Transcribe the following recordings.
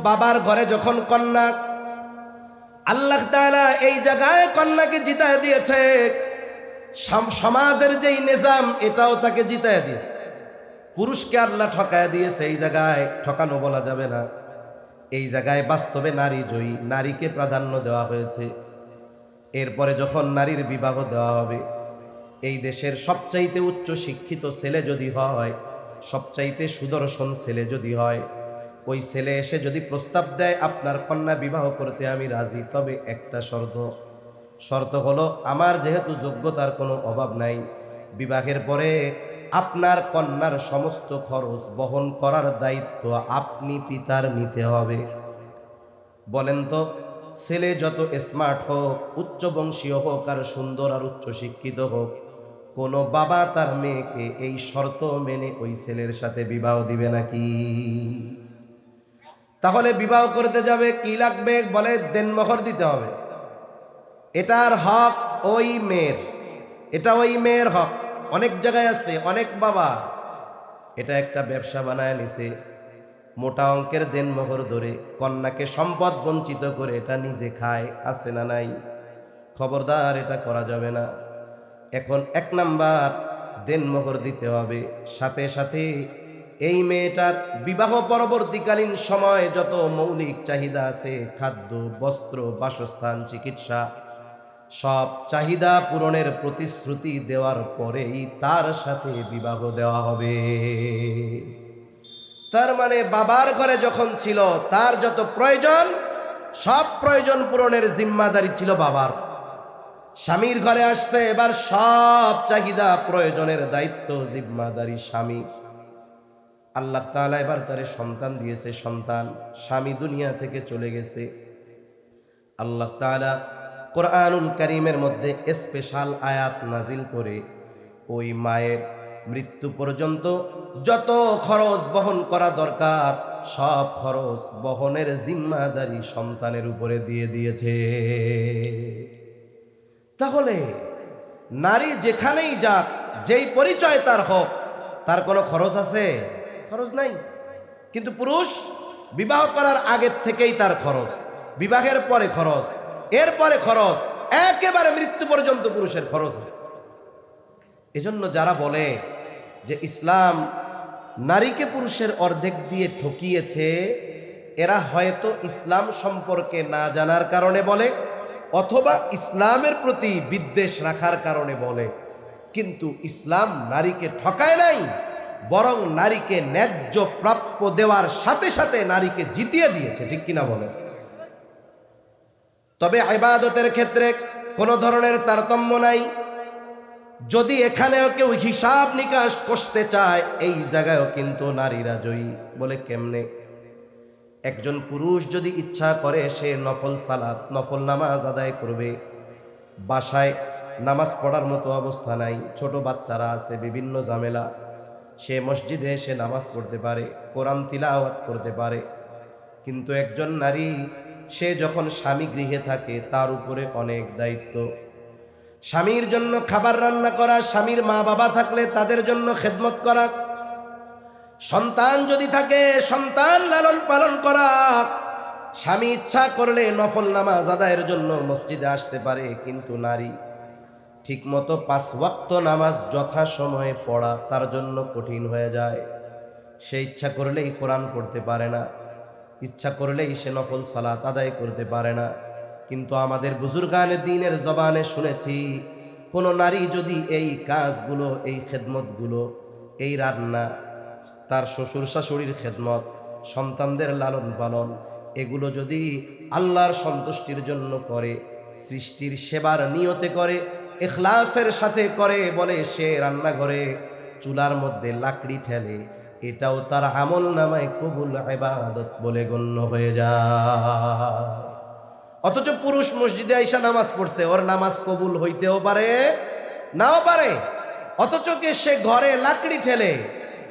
বাবার ঘরে যখন কন্যা, আল্লাহ তাআলা এই জায়গায় কন্যাকে জিতায় দিয়েছে, সমাজের যেই নিজাম এটাও তাকে জিতায় দিয়েছে। পুরুষকে আল্লাহ ঠকায় দিয়েছে, এই জায়গায় ঠকানো বলা যাবে না। এই জায়গায় বাস্তবে নারী জয়ী, নারীকে প্রাধান্য দেওয়া হয়েছে। এরপরে যখন নারীর বিবাহ দেওয়া হবে, এই দেশের সবচাইতে উচ্চ শিক্ষিত ছেলে যদি হয়, সবচাইতে সুদর্শন ছেলে যদি হয়, ওই ছেলে এসে যদি প্রস্তাব দেয় আপনার কন্যা বিবাহ করতে আমি রাজি, তবে একটা শর্ত হলো, আমার যেহেতু যোগ্যতার কোনো অভাব নাই, বিবাহের পরে আপনার কন্যার সমস্ত খরচ বহন করার দায়িত্ব আপনি পিতার নিতে হবে। বলেন তো, ছেলে যত স্মার্ট হোক, উচ্চবংশীয় হোক, আর সুন্দর আর উচ্চ শিক্ষিত হোক, কোনো বাবা তার মেয়েকে এই শর্ত মেনে ওই ছেলের সাথে বিবাহ দিবে নাকি? তাহলে বিবাহ করতে যাবে, কি লাগবে? বলে দেনমোহর দিতে হবে। এটার হক ওই মেয়ের, এটা ওই মেয়ের হক। অনেক জায়গায় আছে, অনেক বাবা এটা একটা ব্যবসা বানায় নিছে, মোটা অঙ্কের দেনমোহর ধরে কন্যাকে সম্পদ বঞ্চিত করে এটা নিজে খায়। আছে না নাই? খবরদার, এটা করা যাবে না। এখন 1 নাম্বার, দেনমোহর দিতে হবে, সাথে সাথে এই মেয়েটার বিবাহ পরবর্তীকালীন সময় যত মৌলিক চাহিদা আছে, খাদ্য, বস্ত্র, বাসস্থান, চিকিৎসা, সব চাহিদা পূরণের প্রতিশ্রুতি দেওয়ার পরেই তার সাথে বিবাহ দেওয়া হবে। তার মানে বাবার ঘরে যখন ছিল, তার যত প্রয়োজন, সব প্রয়োজন পূরণের জিম্মাদারি ছিল বাবার। স্বামীর ঘরে আসছে, এবার সব চাহিদা প্রয়োজনের দায়িত্ব জিম্মাদারি স্বামী। আল্লাহ তাআলা এবার তারে সন্তান দিয়েছে, সন্তান, স্বামী দুনিয়া থেকে চলে গেছে। আল্লাহ তাআলা কোরআনুল কারীমের মধ্যে স্পেশাল আয়াত নাজিল করে ওই মায়ের মৃত্যু পর্যন্ত যত খরচ বহন করা দরকার, সব খরচ বহনের জিম্মাদারি সন্তানের উপরে দিয়ে দিয়েছে। তাহলে নারী যেখানেই যাক, যেই পরিচয় তার হোক, তার কোনো খরচ আছে? খরচ নাই। কিন্তু পুরুষ বিবাহ করার আগের থেকেই তার খরচ, বিবাহের পরে খরচ, এরপরে খরচ, একেবারে মৃত্যু পর্যন্ত পুরুষের খরচ আছে। এজন্য যারা বলে যে ইসলাম নারীকে পুরুষের অর্ধেক দিয়ে ঠকিয়েছে, এরা হয়তো ইসলাম সম্পর্কে না জানার কারণে বলে, অথবা ইসলামের প্রতি বিদ্বেষ রাখার কারণে বলে। কিন্তু ইসলাম নারীকে ঠকায় নাই, বরং নারীকে ন্যায্য প্রাপ্য দেওয়ার সাথে সাথে নারীকে জিতিয়ে দিয়েছে। ঠিক কিনা বলে? তবে ইবাদতের ক্ষেত্রে কোনো ধরনের তারতম্য নাই। যদি এখানেও কেউ হিসাব নিকাশ করতে চায়, এই জায়গায়ও কিন্তু নারীরা জয়ী। বলে কেমনে? একজন পুরুষ যদি ইচ্ছা করে সে নফল সালাত, নফল নামাজ আদায় করবে, বাসায় নামাজ পড়ার মতো অবস্থা নাই, ছোট বাচ্চারা আছে, বিভিন্ন ঝামেলা, সে মসজিদে এসে নামাজ পড়তে পারে, কোরআন তিলাওয়াত করতে পারে। কিন্তু একজন নারী, সে যখন স্বামী গৃহে থাকে, তার উপরে অনেক দায়িত্ব। স্বামীর জন্য খাবার রান্না করা, স্বামীর মা বাবা থাকলে তাদের জন্য খেদমত করা, সন্তান যদি থাকে সন্তান লালন পালন করা। স্বামী ইচ্ছা করলে নফল নামাজ আদায়ের জন্য মসজিদে আসতে পারে, কিন্তু নারী ঠিকমতো 5 ওয়াক্ত নামাজ যথাসময়ে পড়া তার জন্য কঠিন হয়ে যায়। সে ইচ্ছা করলেই কোরআন পড়তে পারে না, ইচ্ছা করলেই সে নফল সালাত আদায় করতে পারে না। কিন্তু আমাদের বুজুর্গানে দ্বীনের জবানে শুনেছি, কোন নারী যদি এই কাজগুলো, এই খেদমতগুলো, এই রান্না, তার শ্বশুর শাশুড়ির খেদমত, সন্তানদের লালন পালন, এগুলো যদি আল্লাহর সন্তুষ্টির জন্য করে, সৃষ্টির সেবার নিয়তে করে, ইখলাসের সাথে করে, বলে সে রান্নাঘরে চুলার মধ্যে লাকড়ি ঠেলে, এটাও তার আমল নামায় কবুল ইবাদত বলে গণ্য হয়ে যায়। অথচ পুরুষ মসজিদে আইসা নামাজ পড়ছে, ওর নামাজ কবুল হইতেও পারে, নাও পারে। অথচ কে সে ঘরে লাকড়ি ঠেলে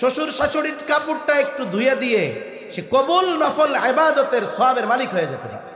শ্বশুর শাশুড়ির কাপড়টা একটু ধুয়ে দিয়ে সে কবুল নফল ইবাদতের সওয়াবের মালিক হয়ে যেতে পারে।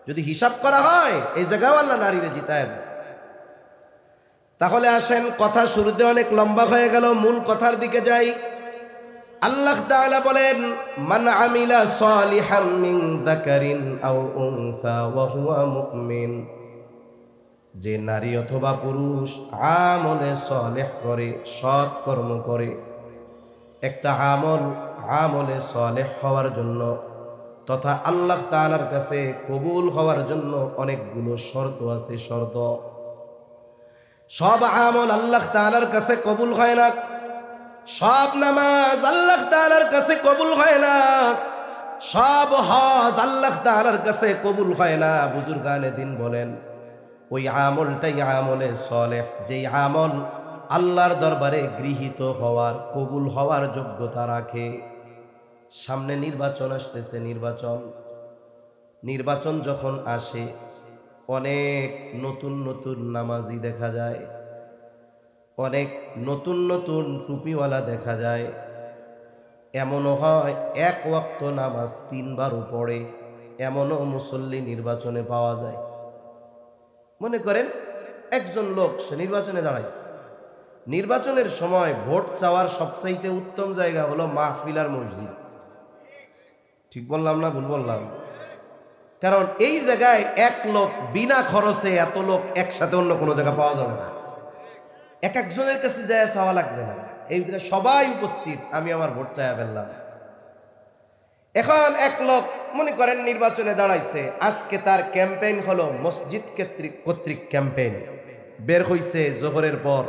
যদি হিসাব করা হয়, এই জায়গাও আল্লাহ নারীরে জিতায় দিচ্ছে। তাহলে আসেন, কথা শুরুতে অনেক লম্বা হয়ে গেল, মূল কথার দিকে যাই। আল্লাহ তাআলা বলেন, মান আমিলা সালিহাম মিন যাকারিন আও উনসা ওয়া হুয়া মুমিন, যে নারী অথবা পুরুষ আমলে সালেহ করে, সৎ কর্ম করে। একটা আমলে সালেহ হওয়ার জন্য তথা আল্লাহ তাআলার কাছে কবুল হওয়ার জন্য অনেকগুলো শর্ত আছে। শর্ত, সব আমল আল্লাহ তাআলার কাছে কবুল হয় না, সব নামাজ আল্লাহ তাআলার কাছে কবুল হয় না, সব হজ আল্লাহ তাআলার কাছে কবুল হয় না। বুজুর্গানে দিন বলেন, ওই আমলটাই আমলে সালেহ, যেই আমল আল্লাহর দরবারে গৃহীত হওয়ার, কবুল হওয়ার যোগ্যতা রাখে। সামনে নির্বাচন আসতেছে, নির্বাচন যখন আসে অনেক নতুন নতুন নামাজি দেখা যায়, অনেক নতুন নতুন টুপিওয়ালা দেখা যায়। এমনও হয় এক ওয়াক্ত নামাজ 3 বারও পড়ে, এমনও মুসল্লি নির্বাচনে পাওয়া যায়। মনে করেন একজন লোক সে নির্বাচনে দাঁড়াইছে, নির্বাচনের সময় ভোট চাওয়ার সবচাইতে উত্তম জায়গা হলো মাহফিল আর মসজিদ। ঠিক বললাম না ভুল বললাম? কারণ এই জায়গায় এক লোক বিনা খরচে এত লোক একসাথে অন্য কোনো জায়গা পাওয়া যাবে না, এক একজনের কাছে যায় চাওয়া লাগবে না, এই জায়গায় সবাই উপস্থিত, আমি আমার ভোট চাইয়া ফেললাম। এখন এক লোক মনে করেন নির্বাচনে দাঁড়াইছে, আজকে তার ক্যাম্পেইন হলো মসজিদ কর্তৃক ক্যাম্পেইন। বের হইছে জোহরের পর,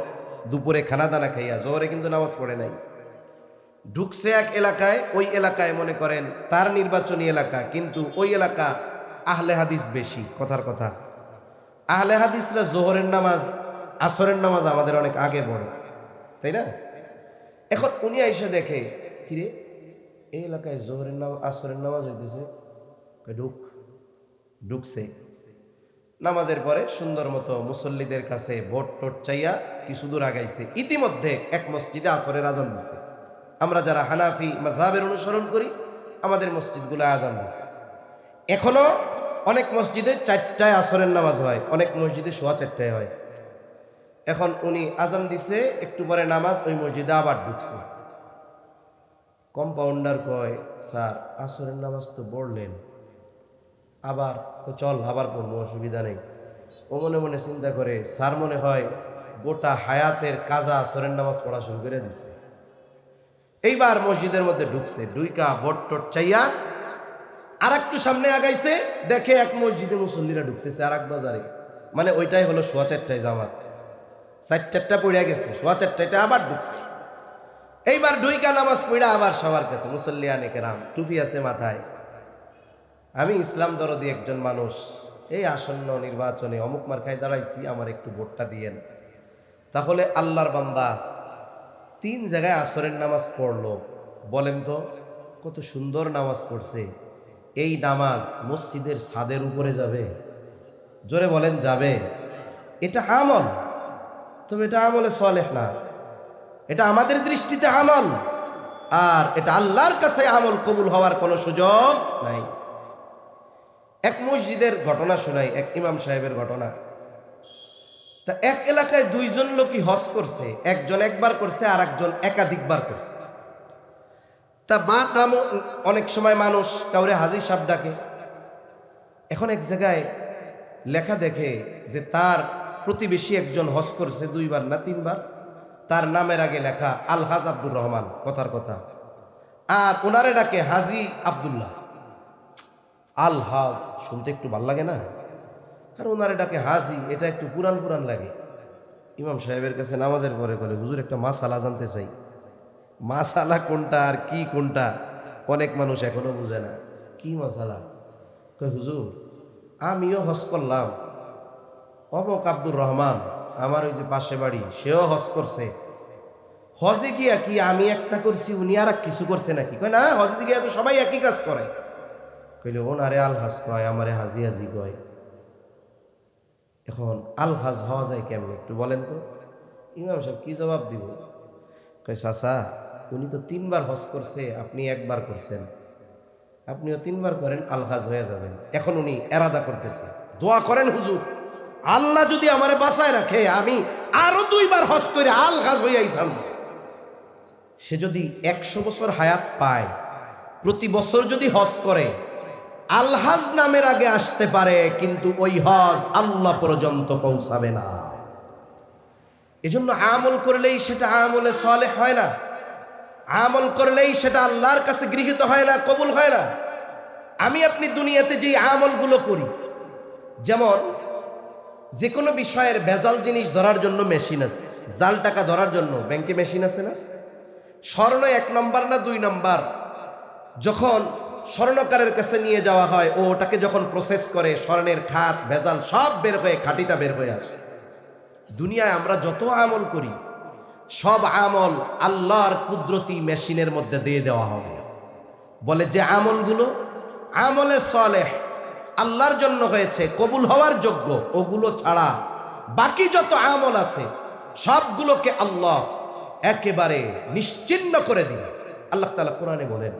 দুপুরে খানা দানা খাইয়া, জোহরে কিন্তু নামাজ পড়ে নাই, ঢুকছে এক এলাকায়। ওই এলাকায় মনে করেন তার নির্বাচনী এলাকা, কিন্তু ওই এলাকা আহলে হাদিস বেশি। কথার কথা, আহলে হাদিসরা জোহরের নামাজ আসরের নামাজ আমাদের অনেক আগে পড়ে, তাই না? এখন উনি এসে দেখে, কিরে এই এলাকায় জোহরের নামাজ আসরের নামাজ হইতেছে, ঢুকছে। নামাজের পরে সুন্দর মতো মুসল্লিদের কাছে ভোট টোট চাইয়া কিছু দূর আগাইছে। ইতিমধ্যে এক মসজিদে আসরের আজান দিছে। আমরা যারা হানাফি মাযহাবের অনুসরণ করি, আমাদের মসজিদগুলো আজান দিছে। এখনো অনেক মসজিদে 4টায় আসরের নামাজ হয়, অনেক মসজিদে 4:15 হয়। এখন উনি আজান দিছে, একটু পরে নামাজ, ওই মসজিদে আবার ঢুকছে। কম্পাউন্ডার কয়, স্যার আসরের নামাজ তো পড়লেন, আবার চল আবার পড়বো, অসুবিধা নেই। ও মনে মনে চিন্তা করে, স্যার মনে হয় গোটা হায়াতের কাজা আসরের নামাজ পড়া শুরু করে দিছে। এইবার মসজিদের মধ্যে ঢুকছে, ঢুইকা ভোট টোট চাইয়া আর একটু সামনে আগাইছে, দেখে এক মসজিদে মুসল্লিরা ঢুকতেছে আর এক বাজারে, মানে ওইটাই হলো 4:15 জামাত, 4:15 পড়িয়া গেছে, 4:15 আবার ঢুকছে। এইবার ঢুইকা নামাজ পড়া আবার সবার কাছে, মুসল্লি আনে কেরাম, টুপি আছে মাথায়। আমি ইসলাম দরদি একজন মানুষ, এই আসন্ন নির্বাচনে অমুক মার্কায় দাঁড়াইছি, আমার একটু ভোটটা দিয়েন। তাহলে আল্লাহর বান্দা 3 জায়গায় আসরের নামাজ পড়লো, বলেন তো কত সুন্দর নামাজ পড়ছে। এই নামাজ মসজিদের ছাদের উপরে যাবে? জোরে বলেন যাবে? এটা আমল, তবে এটা আমলে সালেহ না, এটা আমাদের দৃষ্টিতে আমল, আর এটা আল্লাহর কাছে আমল কবুল হওয়ার কোনো সুযোগ নাই। এক মসজিদের ঘটনা শোনাই, এক ইমাম সাহেবের ঘটনা। তা এক এলাকায় 2 জন লোকই হজ করছে, একজন একবার করছে আর একজন একাধিকবার করছে। তা অনেক সময় মানুষ কাউরে হাজী সাহেব ডাকে। এখন এক জায়গায় লেখা দেখে যে তার প্রতিবেশী একজন হজ করছে 2 বার না 3 বার, তার নামের আগে লেখা আলহাজ আব্দুর রহমান, কথার কথা, আর ওনারে ডাকে হাজী আব্দুল্লাহ। আলহাজ শুনতে একটু ভাল লাগে না, আর ওনারে ডাকে হাজি, এটা একটু পুরান পুরান লাগে। ইমাম সাহেবের কাছে নামাজের পরে বলে, হুজুর একটা মাসালা জানতে চাই। মাসালা কোনটা আর কি কোনটা অনেক মানুষ এখনো বুঝে না। কি মাসালা? কয় হুজুর আমিও হজ করলাম, অমক আব্দুর রহমান আমার ওই যে পাশে বাড়ি, সেও হজ করছে। হজে গিয়া কি আমি একটা করছি, উনি আর কিছু করছে নাকি? কয় না, হজে গিয়া তো সবাই একই কাজ করে। কইলে ওনারে আলহাজ কয়, আমারে হাজি হাজি কয়। এখন আলহাজ হওয়া যায় কেমন একটু বলেন তো? ইমাম সাহেব কি জবাব দিব? কয় চাচা উনি তো 3 বার হজ করছে, আপনি একবার করছেন, আপনিও 3 বার করেন, আলহাজ হয়ে যাবেন। এখন উনি এরাদা করতেছে, দোয়া করেন হুজুর, আল্লাহ যদি আমারে বাঁচায় রাখে, আমি আরো 2 বার হজ করে আলহাজ হইয়াই যান। সে যদি 100 বছর হায়াত পায়, প্রতি বছর যদি হজ করে, আলহাজ নামের আগে আসতে পারে, কিন্তু ওই হজ আল্লাহ পর্যন্ত পৌঁছাবে না। এজন্য আমল করলেই সেটা আমলে সালেহ হয় না, আমল করলেই সেটা আল্লাহর কাছে গৃহীত হয় না, কবুল হয় না। আমি আপনি দুনিয়াতে যে আমলগুলো করি, যেমন যে কোনো বিষয়ের ভেজাল জিনিস ধরার জন্য মেশিন আছে, জাল টাকা ধরার জন্য ব্যাংকে মেশিন আছে না? স্বর্ণ 1 নম্বর না 2 নম্বর যখন স্বর্ণকারের কাছে নিয়ে যাওয়া হয়, ও ওটাকে যখন প্রসেস করে, স্বর্ণের খাত ভেজাল সব বের হয়ে খাঁটিটা বের হয়ে আসে। দুনিয়ায় আমরা যত আমল করি, সব আমল আল্লাহর কুদরতি মেশিনের মধ্যে দিয়ে দেওয়া হবে। বলে যে আমলগুলো আমলে সালেহ আল্লাহর জন্য হয়েছে, কবুল হওয়ার যোগ্য, ওগুলো ছাড়া বাকি যত আমল আছে সবগুলোকে আল্লাহ একেবারে নিশ্চিহ্ন করে দিবে। আল্লাহ তাআলা কোরআনে বলেন,